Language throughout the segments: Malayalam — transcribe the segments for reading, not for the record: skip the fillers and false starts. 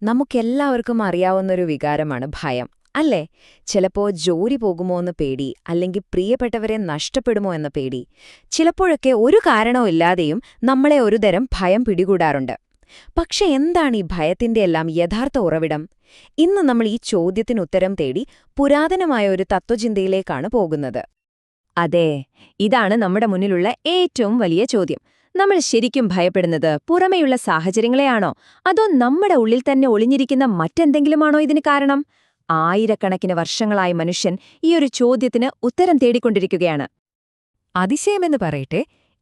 നമുക്കെല്ലാവർക്കും അറിയാവുന്നൊരു വികാരമാണ് ഭയം, അല്ലേ? ചിലപ്പോ ജോലി പോകുമോ എന്ന പേടി, അല്ലെങ്കിൽ പ്രിയപ്പെട്ടവരെ നഷ്ടപ്പെടുമോ എന്ന പേടി. ചിലപ്പോഴൊക്കെ ഒരു കാരണവുമില്ലാതെയും നമ്മളെ ഒരുതരം ഭയം പിടികൂടാറുണ്ട്. പക്ഷെ എന്താണ് ഈ ഭയത്തിന്റെ എല്ലാം യഥാർത്ഥ ഉറവിടം? ഇന്ന് നമ്മൾ ഈ ചോദ്യത്തിന് ഉത്തരം തേടി പുരാതനമായ ഒരു തത്വചിന്തയിലേക്കാണ് പോകുന്നത്. അതെ, ഇതാണ് നമ്മുടെ മുന്നിലുള്ള ഏറ്റവും വലിയ ചോദ്യം. നമ്മൾ ശരിക്കും ഭയപ്പെടുന്നത് പുറമെയുള്ള സാഹചര്യങ്ങളെയാണോ, അതോ നമ്മുടെ ഉള്ളിൽ തന്നെ ഒളിഞ്ഞിരിക്കുന്ന മറ്റെന്തെങ്കിലുമാണോ ഇതിന് കാരണം? ആയിരക്കണക്കിന് വർഷങ്ങളായി മനുഷ്യൻ ഈയൊരു ചോദ്യത്തിന് ഉത്തരം തേടിക്കൊണ്ടിരിക്കുകയാണ്. അതിശയമെന്ന് പറയട്ടെ,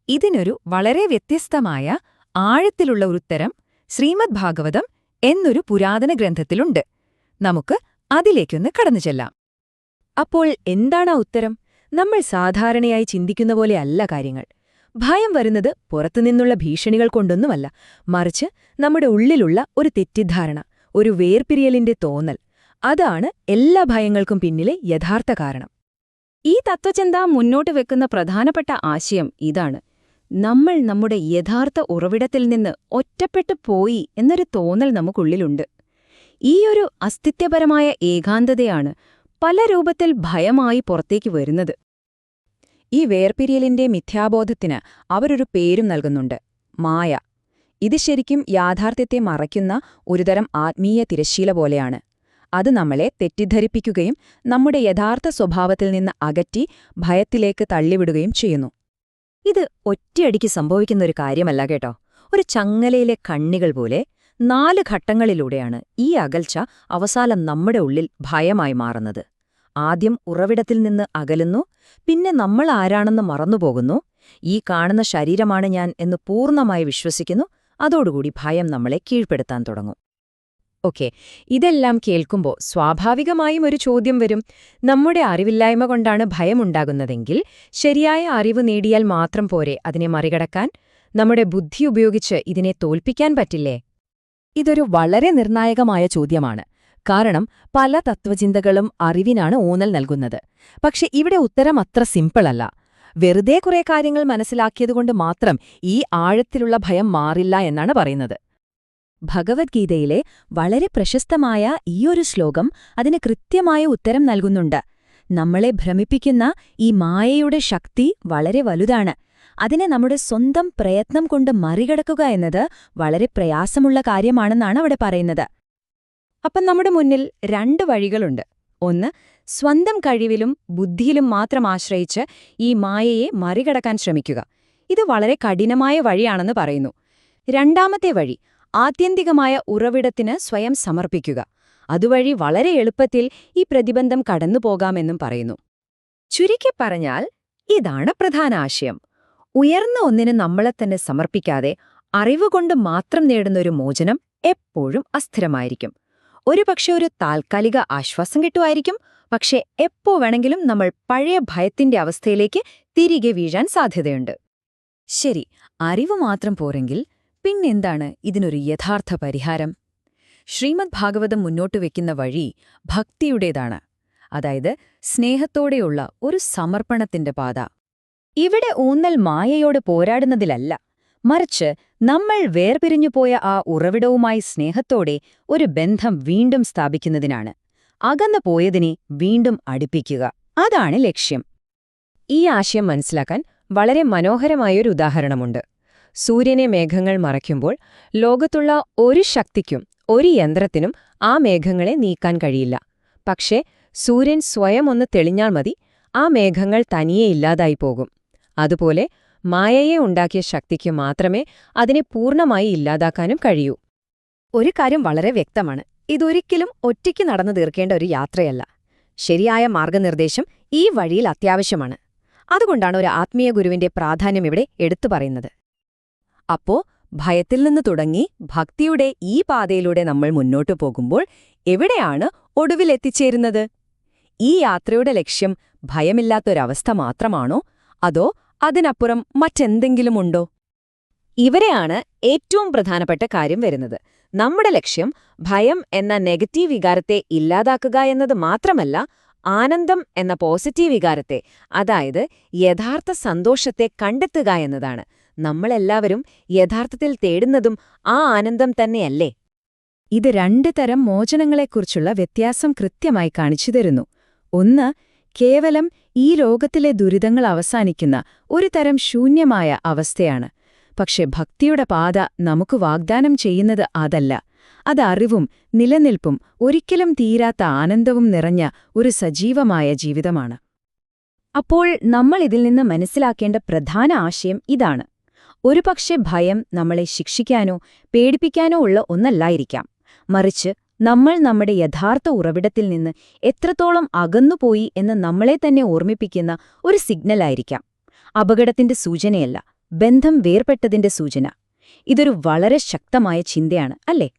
ഇതിനൊരു വളരെ വ്യത്യസ്തമായ ആഴത്തിലുള്ള ഉത്തരം ശ്രീമദ് ഭാഗവതം എന്നൊരു പുരാതന ഗ്രന്ഥത്തിലുണ്ട്. നമുക്ക് അതിലേക്കൊന്ന് കടന്നുചെല്ലാം. അപ്പോൾ എന്താണ് ഉത്തരം? നമ്മൾ സാധാരണയായി ചിന്തിക്കുന്ന പോലെയല്ല കാര്യങ്ങൾ. ഭയം വരുന്നത് പുറത്തുനിന്നുള്ള ഭീഷണികൾ കൊണ്ടൊന്നുമല്ല, മറിച്ച് നമ്മുടെ ഉള്ളിലുള്ള ഒരു തെറ്റിദ്ധാരണ, ഒരു വേർപിരിയലിന്റെ തോന്നൽ. അതാണ് എല്ലാ ഭയങ്ങൾക്കും പിന്നിലെ യഥാർത്ഥ കാരണം. ഈ തത്വചിന്ത മുന്നോട്ട് വെക്കുന്ന പ്രധാനപ്പെട്ട ആശയം ഇതാണ്: നമ്മൾ നമ്മുടെ യഥാർത്ഥ ഉറവിടത്തിൽ നിന്ന് ഒറ്റപ്പെട്ടു പോയി എന്നൊരു തോന്നൽ നമുക്കുള്ളിലുണ്ട്. ഈയൊരു അസ്തിത്വപരമായ ഏകാന്തതയാണ് പല രൂപത്തിൽ ഭയമായി പുറത്തേക്ക് വരുന്നത്. ഈ വേർപിരിയലിന്റെ മിഥ്യാബോധത്തിന് അവരൊരു പേരും നൽകുന്നുണ്ട്: മായ. ഇത് ശരിക്കും യാഥാർത്ഥ്യത്തെ മറയ്ക്കുന്ന ഒരുതരം ആത്മീയ തിരശ്ശീല പോലെയാണ്. അത് നമ്മളെ തെറ്റിദ്ധരിപ്പിക്കുകയും നമ്മുടെ യഥാർത്ഥ സ്വഭാവത്തിൽ നിന്ന് അകറ്റി ഭയത്തിലേക്ക് തള്ളിവിടുകയും ചെയ്യുന്നു. ഇത് ഒറ്റയടിക്ക് സംഭവിക്കുന്നൊരു കാര്യമല്ല കേട്ടോ. ഒരു ചങ്ങലയിലെ കണ്ണികൾ പോലെ 4 ഘട്ടങ്ങളിലൂടെയാണ് ഈ അകൽച്ച അവസാനം നമ്മുടെ ഉള്ളിൽ ഭയമായി മാറുന്നത്. ആദ്യം ഉറവിടത്തിൽ നിന്ന് അകലുന്നു, പിന്നെ നമ്മൾ ആരാണെന്ന് മറന്നുപോകുന്നു. ഈ കാണുന്ന ശരീരമാണ് ഞാൻ എന്ന് പൂർണ്ണമായി വിശ്വസിക്കുന്നു. അതോടുകൂടി ഭയം നമ്മളെ കീഴ്പ്പെടുത്താൻ തുടങ്ങും. ഓക്കെ, ഇതെല്ലാം കേൾക്കുമ്പോൾ സ്വാഭാവികമായും ഒരു ചോദ്യം വരും: നമ്മുടെ അറിവില്ലായ്മ കൊണ്ടാണ് ഭയമുണ്ടാകുന്നതെങ്കിൽ ശരിയായ അറിവ് നേടിയാൽ മാത്രം പോരെ അതിനെ മറികടക്കാൻ? നമ്മുടെ ബുദ്ധി ഉപയോഗിച്ച് ഇതിനെ തോൽപ്പിക്കാൻ പറ്റില്ലേ? ഇതൊരു വളരെ നിർണായകമായ ചോദ്യമാണ്. കാരണം പല തത്വചിന്തകളും അറിവിനാണ് ഊന്നൽ നൽകുന്നത്. പക്ഷെ ഇവിടെ ഉത്തരം അത്ര സിമ്പിളല്ല. വെറുതെ കുറെ കാര്യങ്ങൾ മനസ്സിലാക്കിയതുകൊണ്ട് മാത്രം ഈ ആഴത്തിലുള്ള ഭയം മാറില്ല എന്നാണ് പറയുന്നത്. ഭഗവത്ഗീതയിലെ വളരെ പ്രശസ്തമായ ഈയൊരു ശ്ലോകം അതിന് കൃത്യമായ ഉത്തരം നൽകുന്നുണ്ട്. നമ്മളെ ഭ്രമിപ്പിക്കുന്ന ഈ മായയുടെ ശക്തി വളരെ വലുതാണ്. അതിനെ നമ്മുടെ സ്വന്തം പ്രയത്നം കൊണ്ട് മറികടക്കുക എന്നത് വളരെ പ്രയാസമുള്ള കാര്യമാണെന്നാണ് അവിടെ പറയുന്നത്. അപ്പം നമ്മുടെ മുന്നിൽ 2 വഴികളുണ്ട്. ഒന്ന്, സ്വന്തം കഴിവിലും ബുദ്ധിയിലും മാത്രം ആശ്രയിച്ച് ഈ മായയെ മറികടക്കാൻ ശ്രമിക്കുക. ഇത് വളരെ കഠിനമായ വഴിയാണെന്ന് പറയുന്നു. രണ്ടാമത്തെ വഴി, ആത്യന്തികമായ ഉറവിടത്തിന് സ്വയം സമർപ്പിക്കുക. അതുവഴി വളരെ എളുപ്പത്തിൽ ഈ പ്രതിബന്ധം കടന്നുപോകാമെന്നും പറയുന്നു. ചുരുക്കി പറഞ്ഞാൽ ഇതാണ് പ്രധാന ആശയം. ഉയർന്ന ഒന്നിന് നമ്മളെ തന്നെ സമർപ്പിക്കാതെ അറിവുകൊണ്ട് മാത്രം നേടുന്നൊരു മോചനം എപ്പോഴും അസ്ഥിരമായിരിക്കും. ഒരുപക്ഷെ ഒരു താൽക്കാലിക ആശ്വാസം കിട്ടുമായിരിക്കും, പക്ഷെ എപ്പോ വേണമെങ്കിലും നമ്മൾ പഴയ ഭയത്തിന്റെ അവസ്ഥയിലേക്ക് തിരികെ വീഴാൻ സാധ്യതയുണ്ട്. ശരി, അറിവ് മാത്രം പോരെങ്കിൽ പിന്നെന്താണ് ഇതിനൊരു യഥാർത്ഥ പരിഹാരം? ശ്രീമദ് ഭാഗവതം മുന്നോട്ട് വയ്ക്കുന്ന വഴി ഭക്തിയുടേതാണ്. അതായത് സ്നേഹത്തോടെയുള്ള ഒരു സമർപ്പണത്തിന്റെ പാത. ഇവിടെ ഊന്നൽ മായയോട് പോരാടുന്നതിലല്ല, മറിച്ച് നമ്മൾ വേർപിരിഞ്ഞുപോയ ആ ഉറവിടവുമായി സ്നേഹത്തോടെ ഒരു ബന്ധം വീണ്ടും സ്ഥാപിക്കുന്നതിനാണ്. അകന്നു പോയതിനെ വീണ്ടും അടുപ്പിക്കുക, അതാണ് ലക്ഷ്യം. ഈ ആശയം മനസ്സിലാക്കാൻ വളരെ മനോഹരമായൊരു ഉദാഹരണമുണ്ട്. സൂര്യനെ മേഘങ്ങൾ മറയ്ക്കുമ്പോൾ ലോകത്തുള്ള ഒരു ശക്തിക്കും ഒരു യന്ത്രത്തിനും ആ മേഘങ്ങളെ നീക്കാൻ കഴിയില്ല. പക്ഷേ സൂര്യൻ സ്വയം ഒന്ന് തെളിഞ്ഞാൽ മതി, ആ മേഘങ്ങൾ തനിയെ ഇല്ലാതായി പോകും. അതുപോലെ മായയെ ഉണ്ടാക്കിയ ശക്തിക്ക് മാത്രമേ അതിനെ പൂർണ്ണമായി ഇല്ലാതാക്കാനും കഴിയൂ. ഒരു കാര്യം വളരെ വ്യക്തമാണ്: ഇതൊരിക്കലും ഒറ്റയ്ക്ക് നടന്നു തീർക്കേണ്ട ഒരു യാത്രയല്ല. ശരിയായ മാർഗനിർദ്ദേശം ഈ വഴിയിൽ അത്യാവശ്യമാണ്. അതുകൊണ്ടാണ് ഒരു ആത്മീയ ഗുരുവിന്റെ പ്രാധാന്യം ഇവിടെ എടുത്തു പറയുന്നത്. അപ്പോ ഭയത്തിൽ നിന്ന് തുടങ്ങി ഭക്തിയുടെ ഈ പാതയിലൂടെ നമ്മൾ മുന്നോട്ടു പോകുമ്പോൾ എവിടെയാണ് ഒടുവിൽ എത്തിച്ചേരുന്നത്? ഈ യാത്രയുടെ ലക്ഷ്യം ഭയമില്ലാത്തൊരവസ്ഥ മാത്രമാണോ, അതോ അതിനപ്പുറം മറ്റെന്തെങ്കിലുമുണ്ടോ? ഇവരെയാണ് ഏറ്റവും പ്രധാനപ്പെട്ട കാര്യം വരുന്നത്. നമ്മുടെ ലക്ഷ്യം ഭയം എന്ന നെഗറ്റീവ് വികാരത്തെ ഇല്ലാതാക്കുക എന്നത് മാത്രമല്ല, ആനന്ദം എന്ന പോസിറ്റീവ് വികാരത്തെ, അതായത് യഥാർത്ഥ സന്തോഷത്തെ കണ്ടെത്തുക എന്നതാണ്. നമ്മളെല്ലാവരും യഥാർത്ഥത്തിൽ തേടുന്നതും ആ ആനന്ദം തന്നെയല്ലേ? ഇത് 2 തരം മോചനങ്ങളെക്കുറിച്ചുള്ള വ്യത്യാസം കൃത്യമായി കാണിച്ചു തരുന്നു. ഒന്ന്, കേവലം ഈ ലോകത്തിലെ ദുരിതങ്ങൾ അവസാനിക്കുന്ന ഒരു തരം ശൂന്യമായ അവസ്ഥയാണ്. പക്ഷെ ഭക്തിയുടെ പാത നമുക്ക് വാഗ്ദാനം ചെയ്യുന്നത് അതല്ല. അത് അറിവും നിലനിൽപ്പും ഒരിക്കലും തീരാത്ത ആനന്ദവും നിറഞ്ഞ ഒരു സജീവമായ ജീവിതമാണ്. അപ്പോൾ നമ്മൾ ഇതിൽ നിന്ന് മനസ്സിലാക്കേണ്ട പ്രധാന ആശയം ഇതാണ്. ഒരുപക്ഷെ ഭയം നമ്മളെ ശിക്ഷിക്കാനോ പേടിപ്പിക്കാനോ ഉള്ള ഒന്നല്ലായിരിക്കാം. മറിച്ച് നമ്മൾ നമ്മുടെ യഥാർത്ഥ ഉറവിടത്തിൽ നിന്ന് എത്രത്തോളം അകന്നുപോയി എന്ന് നമ്മളെ തന്നെ ഓർമ്മിപ്പിക്കുന്ന ഒരു സിഗ്നലായിരിക്കാം. അപകടത്തിന്റെ സൂചനയല്ല, ബന്ധം വേർപെട്ടതിന്റെ സൂചന. ഇതൊരു വളരെ ശക്തമായ ചിന്തയാണ്, അല്ലേ?